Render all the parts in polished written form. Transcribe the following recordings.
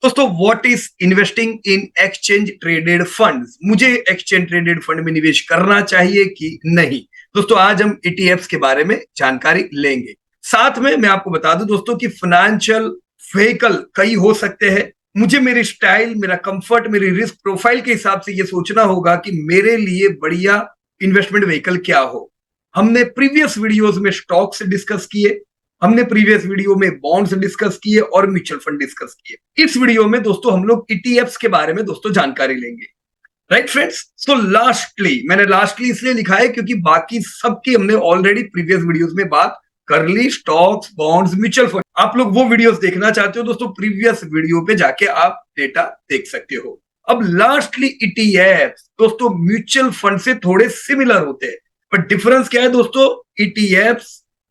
दोस्तों what is investing in exchange traded funds? मुझे exchange traded fund में निवेश करना चाहिए कि नहीं? दोस्तों आज हम ईटीएफ्स के बारे में जानकारी लेंगे। साथ में मैं आपको बता दूं दोस्तों कि फाइनेंशियल व्हीकल कई हो सकते हैं। मुझे मेरी स्टाइल, मेरा कंफर्ट, मेरी रिस्क प्रोफाइल के हिसाब से ये सोचना होगा कि मेरे लिए बढ़िया इन्वेस्टमेंट व्हीकल क्या हो। हमने प्रीवियस वीडियोस में स्टॉक्स डिस्कस किए, हमने प्रीवियस वीडियो में बॉन्ड्स डिस्कस किए और म्यूचुअल फंड डिस्कस किए। इस वीडियो में दोस्तों हम लोग ईटीएफ्स के बारे में दोस्तों जानकारी लेंगे। राइट फ्रेंड्स, सो लास्टली मैंने लास्टली इसलिए लिखा है क्योंकि बाकी सबकी हमने ऑलरेडी प्रीवियस वीडियोस में बात कर ली। स्टॉक्स, बॉन्ड्स, म्यूचुअल फंड, आप लोग वो वीडियोस देखना चाहते हो दोस्तों, प्रीवियस वीडियो पे जाके आप डेटा देख सकते हो। अब लास्टली ईटीएफ दोस्तों म्यूचुअल फंड से थोड़े सिमिलर होते हैं, पर डिफरेंस क्या है दोस्तों? ईटीएफ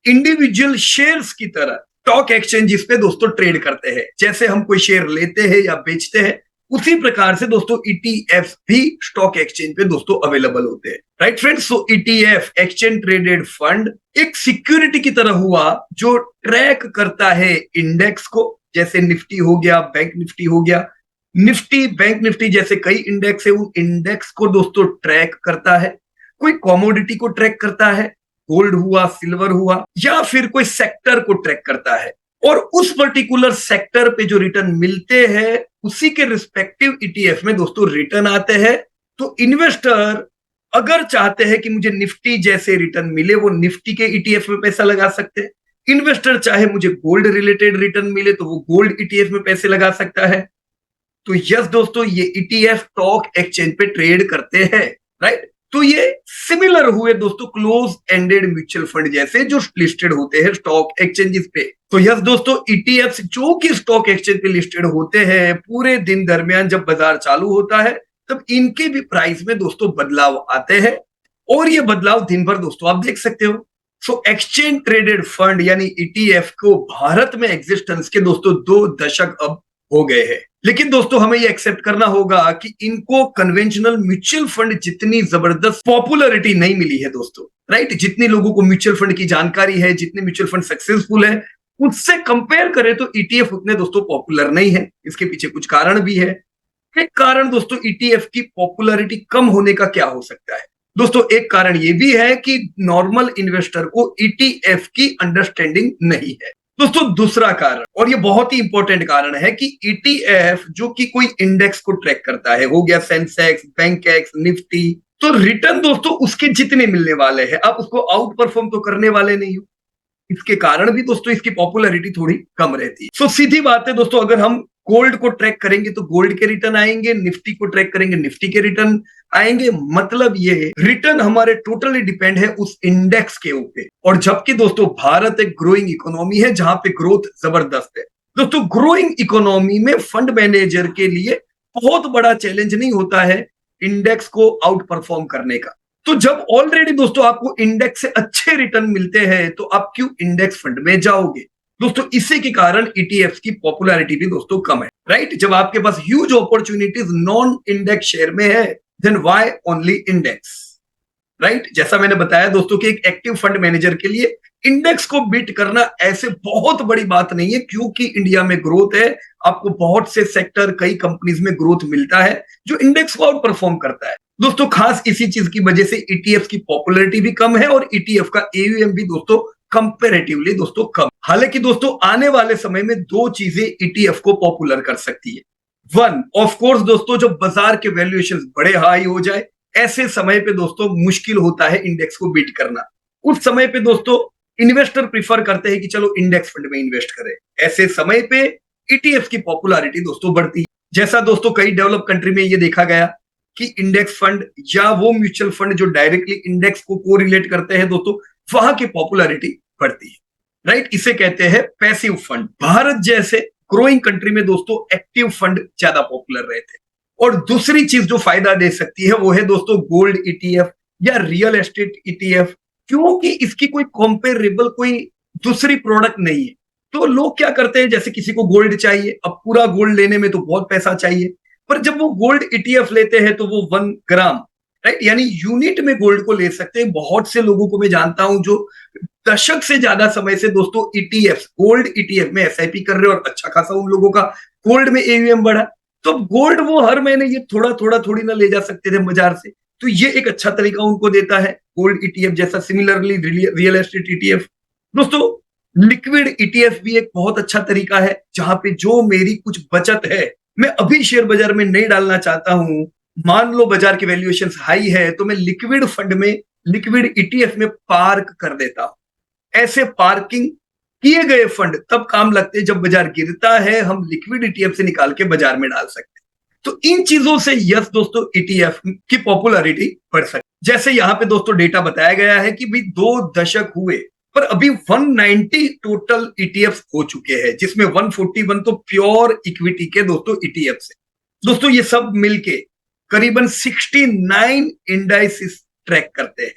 इंडिविजुअल शेयर्स की तरह स्टॉक एक्सचेंजेस पे दोस्तों ट्रेड करते हैं। जैसे हम कोई शेयर लेते हैं या बेचते हैं, उसी प्रकार से दोस्तों ईटीएफ भी स्टॉक एक्सचेंज पे दोस्तों अवेलेबल होते हैं। राइट फ्रेंड्स, सो ईटीएफ एक्सचेंज ट्रेडेड फंड एक सिक्योरिटी की तरह हुआ जो ट्रैक करता है इंडेक्स को। जैसे निफ्टी हो गया, बैंक निफ्टी हो गया, निफ्टी, बैंक निफ्टी जैसे कई इंडेक्स है, उन इंडेक्स को दोस्तों ट्रैक करता है। कोई कॉमोडिटी को ट्रैक करता है, गोल्ड हुआ, सिल्वर हुआ, या फिर कोई सेक्टर को ट्रैक करता है, और उस पर्टिकुलर सेक्टर पे जो रिटर्न मिलते हैं उसी के रिस्पेक्टिव ईटीएफ में दोस्तों रिटर्न आते हैं। तो इन्वेस्टर अगर चाहते हैं कि मुझे निफ्टी जैसे रिटर्न मिले, वो निफ्टी के ईटीएफ में पैसा लगा सकते हैं। इन्वेस्टर चाहे मुझे गोल्ड रिलेटेड रिटर्न मिले तो वो गोल्ड ईटीएफ में पैसे लगा सकता है। तो यस दोस्तों, ये ईटीएफ स्टॉक एक्सचेंज पे ट्रेड करते हैं। राइट, तो ये सिमिलर हुए दोस्तों क्लोज एंडेड म्यूचुअल फंड जैसे जो लिस्टेड होते हैं स्टॉक एक्सचेंजेस पे। तो यस दोस्तों, ईटीएफ जो कि स्टॉक एक्सचेंज पे लिस्टेड होते हैं, पूरे दिन दरमियान जब बाजार चालू होता है तब इनके भी प्राइस में दोस्तों बदलाव आते हैं, और ये बदलाव दिन भर दोस्तों आप देख सकते हो। सो एक्सचेंज ट्रेडेड फंड यानी ईटीएफ को भारत में एग्जिस्टेंस के दोस्तों 2 दशक अब हो गए हैं। लेकिन दोस्तों हमें ये एक्सेप्ट करना होगा कि इनको कन्वेंशनल म्यूचुअल फंड जितनी जबरदस्त पॉपुलैरिटी नहीं मिली है दोस्तों। राइट, जितने लोगों को म्यूचुअल फंड की जानकारी है, जितने म्यूचुअल फंड सक्सेसफुल है, उससे कंपेयर करें तो ईटीएफ उतने दोस्तों पॉपुलर नहीं है। इसके पीछे कुछ कारण भी है। एक कारण दोस्तों ईटीएफ की पॉपुलैरिटी कम होने का क्या हो सकता है? दोस्तों एक कारण ये भी है कि नॉर्मल इन्वेस्टर को ईटीएफ की अंडरस्टैंडिंग नहीं है। दोस्तों दूसरा कारण, और ये बहुत ही इंपॉर्टेंट कारण है, कि ईटीएफ जो कि कोई इंडेक्स को ट्रैक करता है, हो गया सेंसेक्स, बैंकेक्स, निफ्टी, तो रिटर्न दोस्तों उसके जितने मिलने वाले हैं, आप उसको आउट परफॉर्म तो करने वाले नहीं हो। इसके कारण भी दोस्तों इसकी पॉपुलैरिटी थोड़ी कम रहती है। सो सीधी बात है दोस्तों, अगर हम गोल्ड को ट्रैक करेंगे तो गोल्ड के रिटर्न आएंगे, निफ्टी को ट्रैक करेंगे निफ्टी के रिटर्न आएंगे। मतलब ये रिटर्न हमारे टोटली डिपेंड है उस इंडेक्स के ऊपर। और जबकि दोस्तों भारत एक ग्रोइंग इकोनॉमी है जहां पे ग्रोथ जबरदस्त है। दोस्तों ग्रोइंग इकोनॉमी में फंड मैनेजर के लिए बहुत बड़ा चैलेंज नहीं होता है इंडेक्स को आउट परफॉर्म करने का। तो जब ऑलरेडी दोस्तों आपको इंडेक्स से अच्छे रिटर्न मिलते हैं तो आप क्यों इंडेक्स फंड में जाओगे? दोस्तों इसी के कारण ईटीएफ की पॉपुलैरिटी भी दोस्तों कम है। राइट, जब आपके पास huge opportunities non index share में है, then why only index? Right, जैसा मैंने बताया दोस्तों कि एक एक्टिव फंड मैनेजर के लिए इंडेक्स को बीट करना ऐसे बहुत बड़ी बात नहीं है, क्योंकि इंडिया में ग्रोथ है। आपको बहुत से सेक्टर, कई कंपनीज में ग्रोथ मिलता है जो इंडेक्स को आउट परफॉर्म करता है। दोस्तों खास इसी चीज की वजह से ईटीएफ की पॉपुलैरिटी भी कम है और ईटीएफ का एयूएम भी दोस्तों कंपैरेटिवली दोस्तों कम। हालांकि दोस्तों आने वाले समय में 2 चीजें ईटीएफ को पॉपुलर कर सकती है। 1, ऑफ कोर्स दोस्तों जब बाजार के वैल्यूएशन बड़े हाई हो जाए, ऐसे समय पे दोस्तों मुश्किल होता है इंडेक्स को बीट करना। उस समय पे दोस्तों इन्वेस्टर प्रीफर करते हैं कि चलो इंडेक्स फंड में इन्वेस्ट करें। ऐसे समय पे ईटीएफ की पॉपुलैरिटी दोस्तों बढ़ती है। जैसा दोस्तों कई डेवलप कंट्री में ये देखा गया कि इंडेक्स फंड या वो म्यूचुअल फंड जो डायरेक्टली इंडेक्स को कोरिलेट करते हैं दोस्तों, वहां की पॉपुलैरिटी बढ़ती है। राइट, इसे कहते हैं पैसिव फंड। भारत जैसे ग्रोइंग कंट्री में दोस्तों एक्टिव फंड ज्यादा पॉपुलर रहते हैं। और दूसरी चीज जो फायदा दे सकती है वो है दोस्तों गोल्ड ईटीएफ या रियल एस्टेट ईटीएफ, क्योंकि इसकी कोई कंपेरेबल कोई दूसरी प्रोडक्ट नहीं है। तो लोग क्या करते हैं, जैसे किसी को गोल्ड चाहिए, अब पूरा गोल्ड लेने में तो बहुत पैसा चाहिए, पर जब वो गोल्ड ईटीएफ लेते हैं तो वो 1 ग्राम, राइट, यानी यूनिट में गोल्ड को ले सकते हैं। बहुत से लोगों को मैं जानता हूं जो दशक से ज्यादा समय से दोस्तों ईटीएफ, गोल्ड ईटीएफ में एसआईपी कर रहे हैं और अच्छा खासा उन लोगों का गोल्ड में एयूएम बढ़ा, तो गोल्ड वो हर महीने ये थोड़ा थोड़ा थोड़ी ना ले जा सकते थे बाजार से, तो ये एक अच्छा तरीका उनको देता है गोल्ड ईटीएफ जैसा। सिमिलरली रियल एस्टेट ईटीएफ दोस्तों, लिक्विड ईटीएफ भी एक बहुत अच्छा तरीका है, जहां पे जो मेरी कुछ बचत है मैं अभी शेयर बाजार में नहीं डालना चाहता हूं, मान लो बाजार की वैल्यूएशन हाई है, तो मैं लिक्विड फंड में, लिक्विड ईटीएफ में पार्क कर देता हूं। ऐसे पार्किंग किए गए फंड तब काम लगते हैं जब बाजार गिरता है, हम लिक्विड ईटीएफ से निकाल के बाजार में डाल सकते हैं। तो इन चीजों से यस दोस्तों, ईटीएफ की पॉपुलैरिटी बढ़ सकती। जैसे यहाँ पे दोस्तों डेटा बताया गया है कि भाई 2 दशक हुए, पर अभी 190 टोटल ईटीएफ हो चुके हैं, जिसमें 141 तो प्योर इक्विटी के दोस्तों ईटीएफ से। दोस्तों ये सब मिलके करीबन 69 इंडाइसिस ट्रैक करते हैं,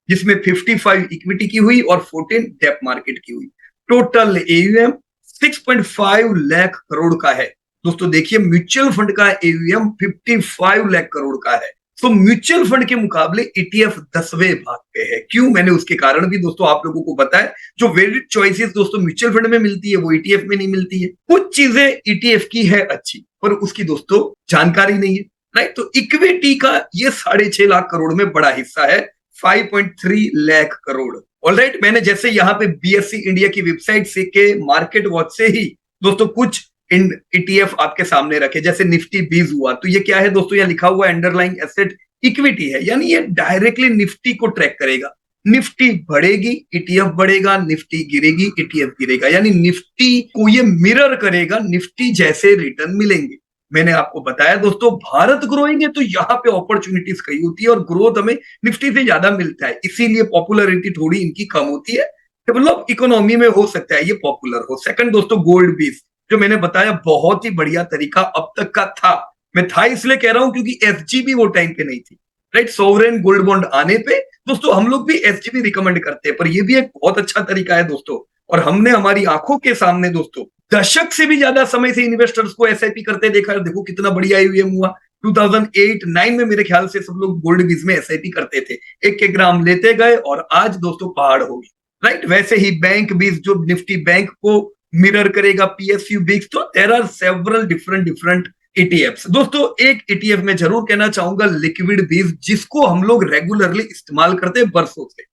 जिसमें 55 इक्विटी की हुई और 14 डेप मार्केट की हुई। टोटल एयूएम 6.5 लाख करोड़ का है दोस्तों। देखिए म्यूचुअल फंड का एयूएम 55 लाख करोड़ का है, तो म्यूचुअल फंड के मुकाबले ईटीएफ 10वें भाग पे है। क्यों? मैंने उसके कारण भी दोस्तों आप लोगों को बताया। जो वेरिड चॉइसेस दोस्तों म्यूचुअल फंड में मिलती है वो ईटीएफ में नहीं मिलती है। कुछ चीजें ईटीएफ की है अच्छी, पर उसकी दोस्तों जानकारी नहीं है, राइट। तो इक्विटी का ये 6.5 लाख करोड़ में बड़ा हिस्सा है, 5.3 लाख करोड़। ऑलराइट, मैंने जैसे यहाँ पे बीएसई इंडिया की वेबसाइट से के मार्केट वॉच से ही दोस्तों कुछ ईटीएफ आपके सामने रखे, जैसे निफ्टी 20 हुआ, तो ये क्या है दोस्तों, यहाँ लिखा हुआ अंडरलाइंग एसेट इक्विटी है, यानी ये डायरेक्टली निफ्टी को ट्रैक करेगा। निफ्टी बढ़ेगी ईटीएफ बढ़ेगा, निफ्टी गिरेगी ईटीएफ गिरेगा, यानी निफ्टी को ये मिरर करेगा, निफ्टी जैसे रिटर्न मिलेंगे। मैंने आपको बताया दोस्तों, भारत ग्रोइंग है तो यहाँ पे अपॉर्चुनिटीज कई होती है और ग्रोथ हमें निफ्टी से ज्यादा मिलता है, इसीलिए पॉपुलैरिटी थोड़ी इनकी कम होती है। डेवलप इकोनॉमी में हो सकता है ये पॉपुलर हो। सेकंड दोस्तों गोल्ड बीस, जो मैंने बताया बहुत ही बढ़िया तरीका अब तक का था। मैं था इसलिए कह रहा हूं क्योंकि एसजीबी वो टाइम पे नहीं थी, राइट। सोवरेन गोल्ड बॉन्ड आने पे दोस्तों हम लोग भी एसजीबी रिकमेंड करते हैं, पर ये भी एक बहुत अच्छा तरीका है दोस्तों। और हमने हमारी आंखों के सामने दोस्तों दशक से भी ज्यादा समय से इन्वेस्टर्स को एसआईपी करते देखा। देखो कितना बढ़िया ईवीएम हुआ। 2008-9 में मेरे ख्याल से सब लोग गोल्ड बीज में एसआईपी करते थे, 1-1 ग्राम लेते गए और आज दोस्तों पहाड़ हो गई, राइट। वैसे ही बैंक बीज जो निफ्टी बैंक को मिरर करेगा, पीएसयू बिग्स, तो there are several different ETFs. दोस्तों एक ईटीएफ में जरूर कहना चाहूंगा, लिक्विड बीज, जिसको हम लोग रेगुलरली इस्तेमाल करते हैं बरसों से।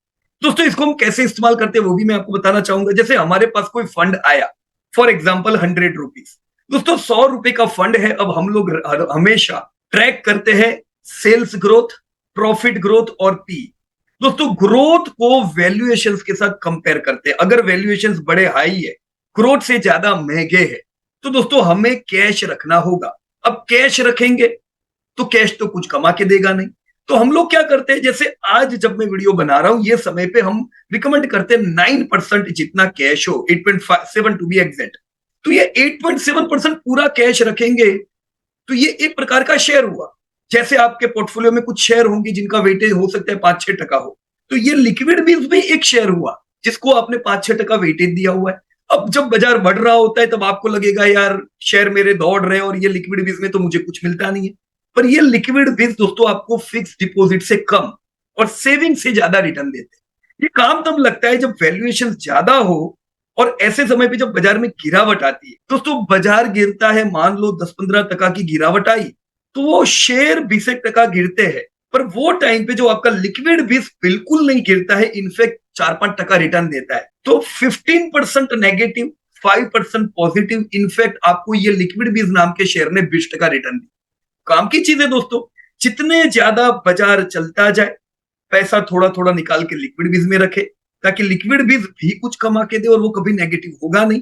दोस्तों इसको हम कैसे इस्तेमाल करते हैं वो भी मैं आपको बताना चाहूंगा। जैसे हमारे पास कोई फंड आया, फॉर एग्जाम्पल 100 रुपीज, दोस्तों 100 रुपए का फंड है। अब हम लोग हमेशा ट्रैक करते हैं सेल्स ग्रोथ, प्रॉफिट ग्रोथ और पी। दोस्तों ग्रोथ को वैल्यूएशन के साथ कंपेयर करते हैं। अगर वैल्यूएशन बड़े हाई है, ग्रोथ से ज्यादा महंगे है, तो दोस्तों हमें कैश रखना होगा। अब कैश रखेंगे तो कैश तो कुछ कमा के देगा नहीं, तो हम लोग क्या करते हैं, जैसे आज जब मैं वीडियो बना रहा हूं ये समय पे हम रिकमेंड करते हैं 9% जितना कैश हो, 8.7 टू बी एग्जैक्ट। तो ये 8.7% पूरा कैश रखेंगे तो ये एक प्रकार का शेयर हुआ। जैसे आपके पोर्टफोलियो में कुछ शेयर होंगे जिनका वेटेज हो सकता है 5-6% हो, तो ये लिक्विड बीज भी एक शेयर हुआ जिसको आपने 5-6% वेटेज दिया हुआ है। अब जब बाजार बढ़ रहा होता है तब आपको लगेगा यार शेयर मेरे दौड़ रहे हैं और ये लिक्विड बीज में तो मुझे कुछ मिलता नहीं है, पर ये लिक्विड बीज दोस्तों आपको फिक्स डिपॉजिट से कम और सेविंग से ज्यादा रिटर्न देते हैं। ये काम तब लगता है जब वैल्यूएशन ज्यादा हो और ऐसे समय पे जब बाजार में गिरावट आती है। दोस्तों बाजार गिरता है, मान लो 10-15% की गिरावट आई, तो वो शेयर 20% गिरते हैं, पर वो टाइम पे जो आपका लिक्विड बीज बिल्कुल नहीं गिरता है, इनफैक्ट 4-5% रिटर्न देता है। तो 15% नेगेटिव, 5% पॉजिटिव, इनफैक्ट आपको ये लिक्विड बीज नाम के शेयर ने 20% रिटर्न दिया। काम की चीज है दोस्तों, जितने ज्यादा बाजार चलता जाए पैसा थोड़ा थोड़ा निकाल के लिक्विड बीज में रखे, ताकि लिक्विड बीज भी कुछ कमा के दे और वो कभी नेगेटिव होगा नहीं।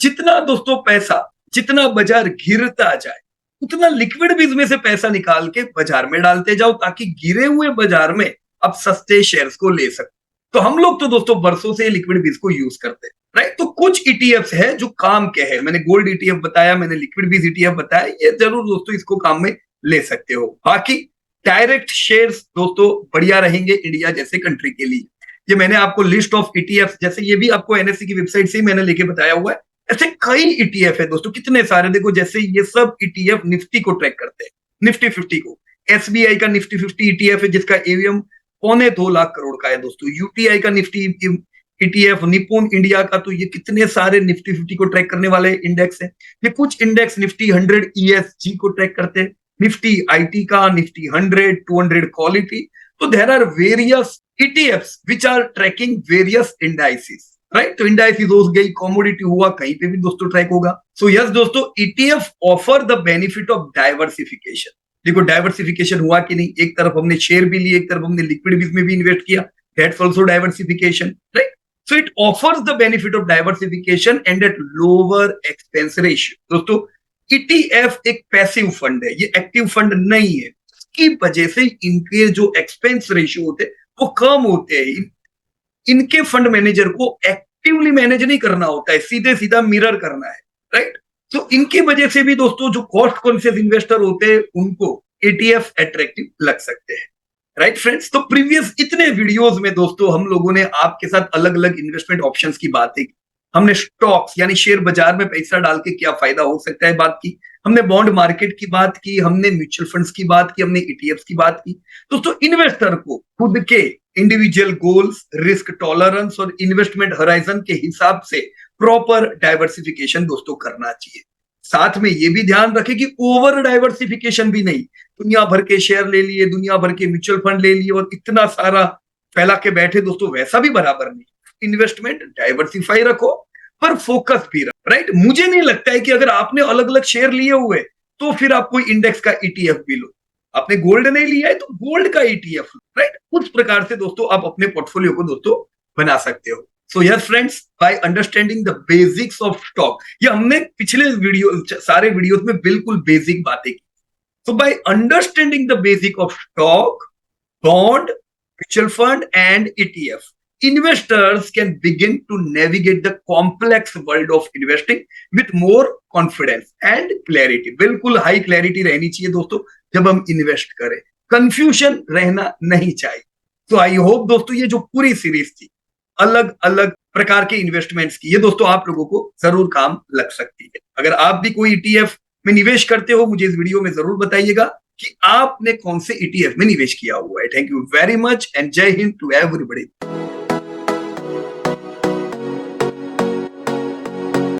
जितना दोस्तों पैसा, जितना बाजार गिरता जाए, उतना लिक्विड बीज में से पैसा निकाल के बाजार में डालते जाओ, ताकि गिरे हुए बाजार में आप सस्ते शेयर्स को ले सको। तो हम लोग तो दोस्तों बरसों से लिक्विड बीज को यूज करते हैं, राइट। तो कुछ ईटीएफ्स है जो काम के हैं। मैंने गोल्ड ईटीएफ बताया, मैंने लिक्विड बीज ईटीएफ बताया, ये जरूर दोस्तों इसको काम में ले सकते हो। बाकी डायरेक्ट शेयर्स दोस्तों बढ़िया रहेंगे इंडिया जैसे कंट्री के लिए। ये मैंने आपको लिस्ट ऑफ ईटीएफ, जैसे ये भी आपको एनएससी की वेबसाइट से मैंने लेके बताया हुआ है। ऐसे कई ईटीएफ है दोस्तों, कितने सारे। देखो जैसे ये सब ईटीएफ निफ्टी को ट्रैक करते हैं, निफ्टी 50 को। एसबीआई का निफ्टी 50 ईटीएफ है जिसका एवीएम 2.25 लाख करोड़ का है दोस्तों। यूटीआई का निफ्टी ETF निपुण इंडिया का, तो ये कितने सारे निफ्टी 50 को ट्रैक करने वाले इंडेक्स है। ये कुछ इंडेक्स निफ्टी 100 ESG को ट्रैक करते हैं, निफ्टी IT का, निफ्टी 100, 200 क्वालिटी। तो there are various ETFs which are tracking various indices, right. तो इंडाइसिस हो गई, कमोडिटी हुआ, कहीं पे भी दोस्तों ट्रैक होगा। सो यस दोस्तों, ETF offer the benefit of diversification. देखो डाइवर्सिफिकेशन हुआ कि नहीं, एक तरफ हमने शेयर भी लिए, एक तरफ हमने लिक्विड बीज में भी इन्वेस्ट किया, that's also diversification, right. So it offers the benefit of diversification and at lower expense ratio. दोस्तों ETF एक पैसिव फंड है, ये एक्टिव फंड नहीं है। इसकी वजह से इनके जो एक्सपेंस रेशियो होते हैं वो कम होते हैं। इनके फंड मैनेजर को एक्टिवली मैनेज नहीं करना होता है, सीधे सीधा मिरर करना है, राइट। तो इनकी वजह से भी दोस्तों जो कॉस्ट कॉन्शियस इन्वेस्टर होते हैं उनको ETF अट्रैक्टिव लग सकते हैं, राइट फ्रेंड्स। तो प्रीवियस इतने वीडियोस में दोस्तों हम लोगों ने आपके साथ अलग अलग इन्वेस्टमेंट ऑप्शंस की बातें की। हमने स्टॉक्स यानी शेयर बाजार में पैसा डाल के क्या फायदा हो सकता है बात की, हमने बॉन्ड मार्केट की बात की, हमने म्यूचुअल फंड्स की बात की, हमने ETFs की बात की। दोस्तों इन्वेस्टर को खुद के इंडिविजुअल गोल्स, रिस्क टॉलरेंस और इन्वेस्टमेंट होराइजन के हिसाब से प्रॉपर डाइवर्सिफिकेशन दोस्तों करना चाहिए। साथ में ये भी ध्यान रखें कि ओवर डाइवर्सिफिकेशन भी नहीं, दुनिया भर के शेयर ले लिए, दुनिया भर के म्यूचुअल फंड ले लिए और इतना सारा फैला के बैठे दोस्तों, वैसा भी बराबर नहीं। इन्वेस्टमेंट डाइवर्सिफाई रखो पर फोकस भी रखो, राइट। मुझे नहीं लगता है कि अगर आपने अलग अलग शेयर लिए हुए तो फिर आप कोई इंडेक्स का ETF भी लो। आपने गोल्ड नहीं लिया है तो गोल्ड का ETF लो, राइट। उस प्रकार से दोस्तों आप अपने पोर्टफोलियो को दोस्तों बना सकते हो। So yes friends, by understanding the basics of stock, ये हमने पिछले सारे वीडियोस में बिल्कुल बेसिक बातें की। So by understanding the basic of stock, bond, mutual fund and ETF, investors can begin to navigate the complex world of investing with more confidence and clarity. बिल्कुल high clarity रहनी चाहिए दोस्तों जब हम इन्वेस्ट करें, confusion रहना नहीं चाहिए। तो आई होप दोस्तों ये जो पूरी सीरीज थी अलग अलग प्रकार के इन्वेस्टमेंट्स की, ये दोस्तों आप लोगों को जरूर काम लग सकती है। अगर आप भी कोई ETF में निवेश करते हो मुझे इस वीडियो में जरूर बताइएगा कि आपने कौन से ETF में निवेश किया हुआ है। Thank you very much and जय हिंद टू एवरीबॉडी।